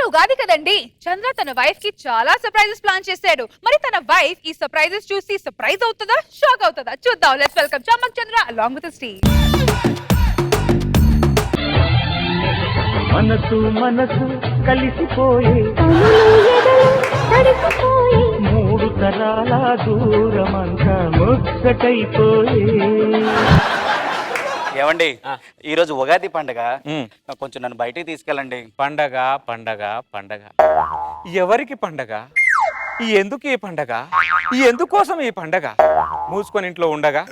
ఉగాది కదండి. చంద్ర తన వైఫ్ కి చాలా సర్ప్రైజెస్ ప్లాన్ చేశాడు. మరి తన వైఫ్ ఈ సర్ప్రైజెస్ చూసి సర్ప్రైజ్ అవుతుందా, షాక్ అవుతుందా చూద్దాం. Let's welcome Chammak Chandra along with Steve. మనసు మనసు కలిసిపోయే మూడు తరాల దూరమంతా ముచ్చటైపోయే. ఏమండి ఈరోజు ఉగాది పండగ, కొంచెం నన్ను బయటికి తీసుకెళ్ళండి. పండగ పండగ పండగ ఎవరికి పండగ? ఎందుకు ఈ పండగ? ఎందుకోసం ఈ పండగ? మూసుకొని ఇంట్లో ఉండగా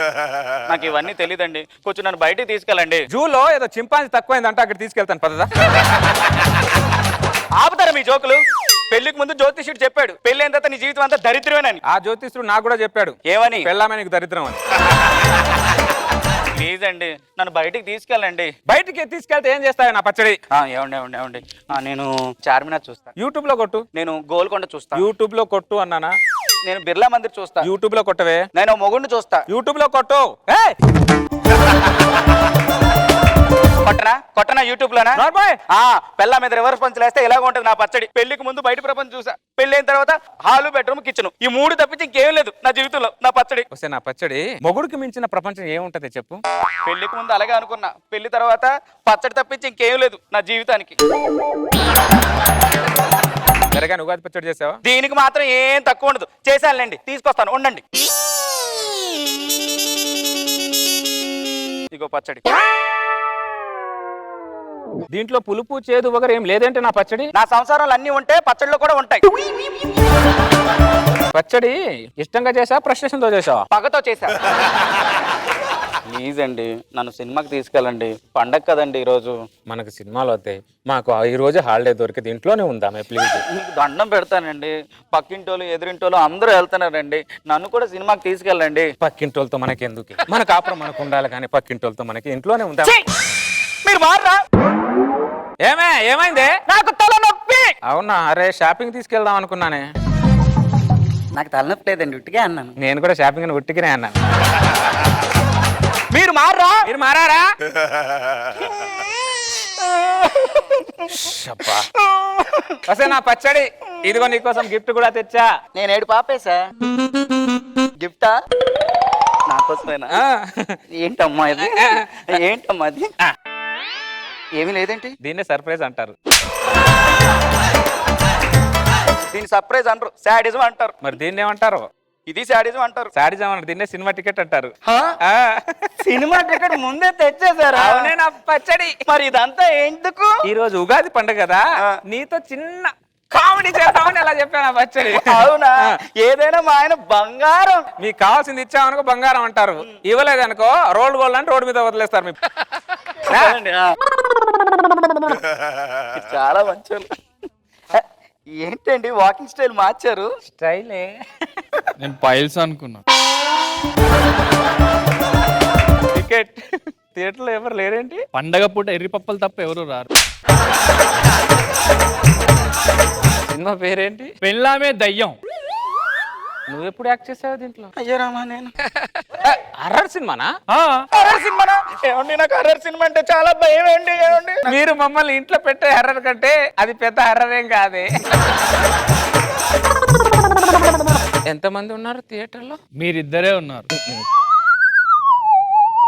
నాకు ఇవన్నీ తెలియదండి, కొంచెం నన్ను బయటికి తీసుకెళ్ళండి. జూలో ఏదో చింపాంజీ తక్కువైందంటే అక్కడ తీసుకెళ్తాను పదదా. ఆపుతారా మీ జోకులు? పెళ్లికి ముందు జ్యోతిష్యుడు చెప్పాడు పెళ్లి అయిన తర్వాత నీ జీవితం అంతా దరిద్రమేనని. ఆ జ్యోతిష్యుడు నాకు కూడా చెప్పాడు ఏమని? పెళ్ళామే నీకు దరిద్రం అని. ప్లీజ్ అండి నన్ను బయటికి తీసుకెళ్ళండి. బయటికి తీసుకెళ్తే ఏం చేస్తావు నా పచ్చడి? ఏమండి ఏమండి ఏమండి నేను చార్మినార్ చూస్తాను. యూట్యూబ్ లో కొట్టు. నేను గోల్కొండ చూస్తాను. యూట్యూబ్ లో కొట్టు అన్నానా? నేను బిర్లా మందిర్ చూస్తా. యూట్యూబ్ లో కొట్టవే. నేను మొగుడిని చూస్తా. యూట్యూబ్ లో కొట్టు. కొట్టనా యూట్యూబ్ లోనా? పెళ్ళ మీద రివర్స్ పంచులు వేస్తే ఇలాగ ఉంటుంది నా పచ్చడి. పెళ్లికి ముందు బయట ప్రపంచం చూసా, పెళ్లి అయిన తర్వాత హాలు, బెడ్రూమ్, కిచెన్, ఈ మూడు తప్పించి ఇంకేం లేదు నా జీవితంలో. నా పచ్చడి వస్తే నా పచ్చడి మొగుడికి మించిన ప్రపంచం ఏముంటది చెప్పు? పెళ్లికి ముందు అలాగే అనుకున్నా, పెళ్లి తర్వాత పచ్చడి తప్పించి ఇంకేం లేదు నా జీవితానికి. సరేగా ఉగాది పచ్చడి చేసావా? దీనికి మాత్రం ఏం తక్కువ ఉండదు. చేశానులేండి, తీసుకొస్తాను ఉండండి. ఇగో పచ్చడి. దీంట్లో పులుపు చేదు వగరు ఏం లేదంటే నా పచ్చడి? నా సంసారాలు అన్ని ఉంటే పచ్చడిలో కూడా ఉంటాయి. పచ్చడి ఇష్టంగా చేసా, ఫ్రస్ట్రేషన్తో చేసావా? పగతో చేశా. ప్లీజ్ అండి నన్ను సినిమాకి తీసుకెళ్ళండి, పండగ కదండి ఈరోజు. మనకు సినిమాలు వస్తాయి, మాకు ఈ రోజు హాలిడే దొరికింది, ఇంట్లోనే ఉందామే ప్లీజ్. మీకు దండం పెడతానండి, పక్కింటోళ్ళు ఎదురింటోళ్ళు అందరూ వెళ్తున్నారండి, నన్ను కూడా సినిమాకి తీసుకెళ్ళండి. పక్కింటోళ్ళతో మనకి ఎందుకు? మన కాపురం మనకు ఉండాలి కానీ పక్కింటోళ్ళతో మనకి ఇంట్లోనే ఉందా? మీరు మారరా? ఏమైంది? నాకు తలనొప్పి. అవునా? అరే షాపింగ్ తీసుకెళ్దాం అనుకున్నానే. నాకు తలనొప్పి లేదండి, ఉట్టిగా అన్నాను. నేను కూడా షాపింగ్ అని ఉట్టిగానే అన్నాను. మీరు మారరా? మీరు మారారా? అసలు నా పచ్చడి ఇదిగో నీకోసం గిఫ్ట్ కూడా తెచ్చా. నేను ఏడు పాపేసా. గిఫ్టా? నాకోసమేనా? ఏంటమ్మా ఇది? ఏంటమ్మా అది? ఏమీ లేదేంటి? దీన్నే సర్ప్రైజ్ అంటారు. దీన్ని సర్ప్రైజ్ అంటారు, శాడిజం అంటారు. మరి దీన్ని ఏమంటారు? ఇది శాడిజం అంటారు. శాడిజం అంటారు. దీన్నే సినిమా టికెట్ అంటారు. సినిమా టికెట్ ముందే తెచ్చేసారా? అవునే నా పచ్చడి. మరి ఇదంతా ఎందుకు? ఈ రోజు ఉగాది పండుగ కదా, నీతో చిన్న కామెడీ చేద్దామని ఎలా చెప్పాను ఆ పచ్చడి. అవునా? ఏదైనా మా ఆయన బంగారం. మీకు కావాల్సింది ఇచ్చామనుకో బంగారం అంటారు, ఇవ్వలేదనుకో రోడ్ గోల్డ్ అంటే రోడ్డు మీద వదిలేస్తారు. మీకు చాలా మంచి. ఏంటండి వాకింగ్ స్టైల్ మార్చారు? స్టైలే. నేను పైల్స్ అనుకున్నా. టికెట్ థియేటర్ లో ఎవరు లేరేంటి? పండగ పూట ఎర్రి పప్పలు తప్ప ఎవరు రారు. సినిమా పేరేంటి? పెళ్ళామే దయ్యం. నువ్వు ఎప్పుడు యాక్ట్ చేసావు దీంట్లో? అయ్యో రామా, నేను హర్రర్ సినిమానా? హర్రర్ సినిమానా? ఏమండి నాకు హర్రర్ సినిమా అంటే చాలా భయం అండి. ఏమండి మీరు మమ్మల్ని ఇంట్లో పెట్టే హర్రర్ కంటే అది పెద్ద హర్రర్ ఏం కాదే. ఎంతమంది ఉన్నారు థియేటర్ లో? మీరిద్దరే ఉన్నారు.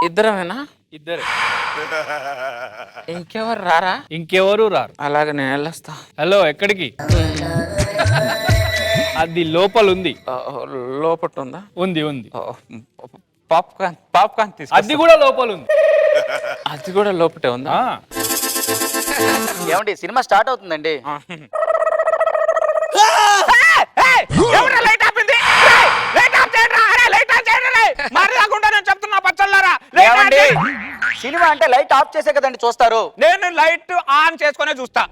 ఇద్దరమేనా? ఇద్దరే. ఇంకెవరు రారా? ఇంకెవరు రారు. అలాగే నేను వెళ్ళొస్తా. హలో, ఎక్కడికి? అది లోపల ఉంది. లోపల ఉందా? ఉంది ఉంది. పాప్కార్న్ తీసు. అది కూడా లోపల ఉంది. అది కూడా లోపటే ఉందా? ఏమండి సినిమా స్టార్ట్ అవుతుందండి. సినిమా అంటే లైట్ ఆఫ్ చేసే కదండి చూస్తారు. నేను లైట్ ఆన్ చేసుకునే చూస్తా.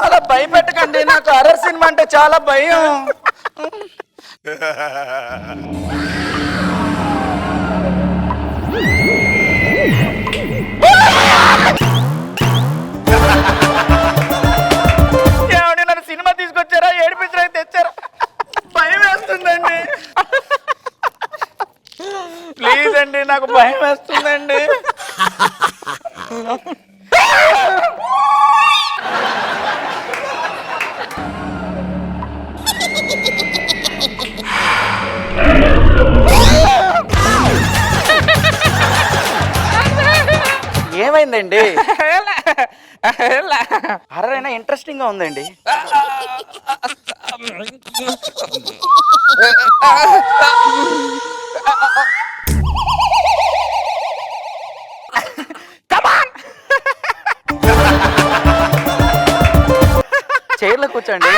అలా భయపెట్టకండి, నాకు హర్రర్ సినిమా అంటే చాలా భయం. ఏమండి నన్ను సినిమా తీసుకొచ్చారా? ఏడిపించడానికి తెచ్చారా? నాకు భయం వేస్తుందండి. ఏమైందండి? హర్రర్ అయినా ఇంట్రెస్టింగ్ గా ఉందండి. చైర్లో కూర్చోండి.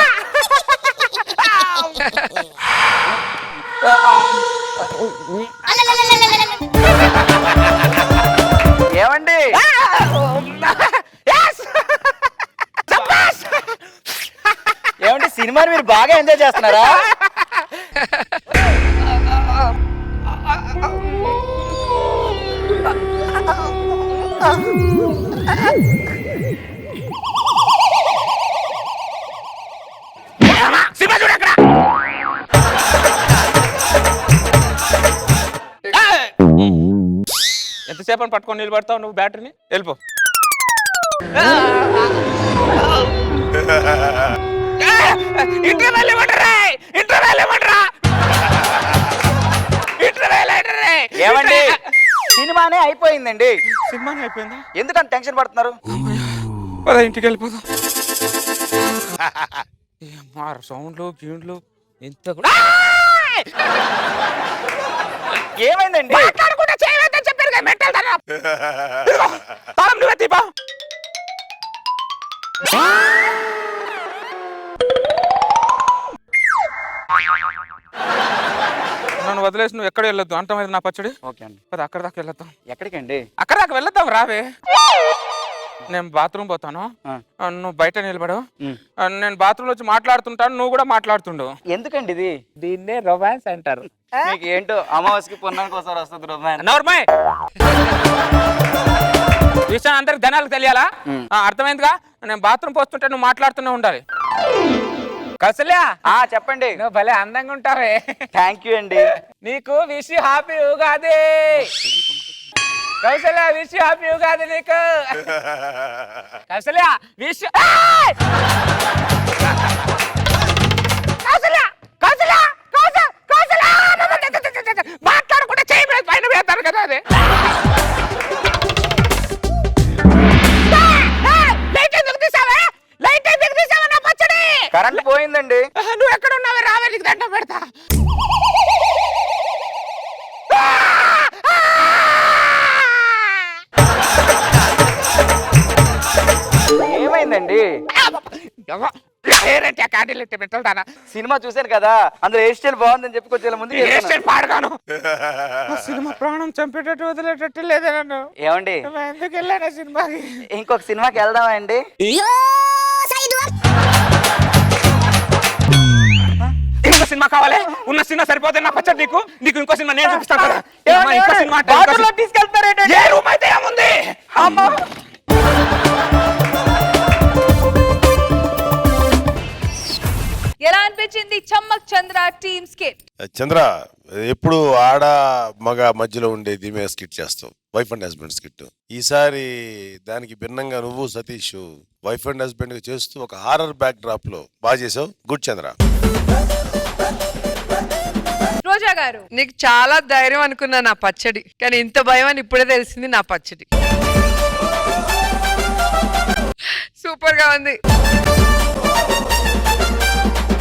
ఏమండి? ఏమండి సినిమాని మీరు బాగా ఎంజాయ్ చేస్తున్నారా? ఎంతసేపు అని పట్టుకొని నిలబడతావు నువ్వు బ్యాటరీని? వెళ్ళిపో. ఏమండి సినిమానే అయిపోయిందండి. సినిమానే అయిపోయిందా? ఎందుకంత టెన్షన్ పడుతున్నారు? పద ఇంటికి వెళ్ళిపోదాం. సౌండ్లు గీండ్లు ఇంత కూడా ఏమైందండి? మాట్లాడకుండా చేయవద్దని చెప్పారు కదా మెంటల్ తనం. తాళం నువ్వే తీపా. నన్ను వదిలేసి నువ్వు ఎక్కడ వెళ్ళొద్దు అంటమైంది నా పచ్చడి. ఓకే అండి. పద అక్కడ దాకా వెళ్దాం. ఎక్కడికండి? అక్కడ దాకా వెళ్దాం రావే. నేను బాత్రూమ్ పోతాను, నువ్వు బయట నిలబడు. నేను బాత్రూమ్ వచ్చి మాట్లాడుతుంటాను, నువ్వు కూడా మాట్లాడుతుండు. ఎందుకండి ఇది? దీన్నే రొమాన్స్ అంటారు. మీకు ఏంటో అమావాస్యకి పొన్నానికి ఒకసారి వస్తుంది రొమాన్స్. నోర్మయ్ విషయం అందరికి జనాలకు తెలియాలా? అర్థమైందిగా? నేను బాత్రూమ్ పోస్తుంటే నువ్వు మాట్లాడుతూనే ఉండాలి. కౌసల్యా చెప్పండి. నువ్వు భలే అందంగా ఉంటావే. థ్యాంక్ యూ అండి. నీకు wish happy Ugadi. Kausalya wish happy Ugadi నీకు. కౌసల్యా విష్. మాట్లాడకుండా చేయి పైన వేస్తారు కదా అది. కరెంట్ పోయిందండి. నువ్వు ఎక్కడ ఉన్నావే రావే, నీకు దండం పెడతా. ఏమైందండి? సినిమా చూశాను కదా, అందులో హెయిర్ స్టైల్ బాగుందని చెప్పి కొంచెం ముందు పాడగాను. సినిమా ప్రాణం చంపేటట్టు వదిలేటట్టు లేదే నన్ను. ఏమండి ఎందుకు వెళ్ళాను సినిమాకి? ఇంకొక సినిమాకి వెళ్దామా అండి? ఇంకో సినిమా కావాలి? ఉన్న సినిమా సరిపోతే నా పచ్చడి నీకు. నీకు ఇంకో సినిమా నేను చూపిస్తాను కదా. ఇంకో సినిమా తీసుకెళ్తారేంటి? ఏ రూమ్ అయితే ఏముంది? అమ్మా ఎలా అనిపించింది చమ్మక్ చంద్ర టీమ్ స్కిట్? చంద్ర, ఎప్పుడు ఆడ మగ మధ్యలో ఉండేది మేము స్కిట్ చేస్తాం, వైఫ్ అండ్ హస్బెండ్ స్కిట్. ఈసారి దానికి భిన్నంగా నువ్వు సతీష్ వైఫ్ అండ్ హస్బెండ్ చేస్తూ ఒక హారర్ బ్యాక్ డ్రాప్ లో బాగా చేసావు. గుడ్ చంద్ర. రోజా గారు, నీకు చాలా ధైర్యం అనుకున్నా నా పచ్చడి, కానీ ఇంత భయం అని ఇప్పుడే తెలిసింది నా పచ్చడి. సూపర్ గా ఉంది.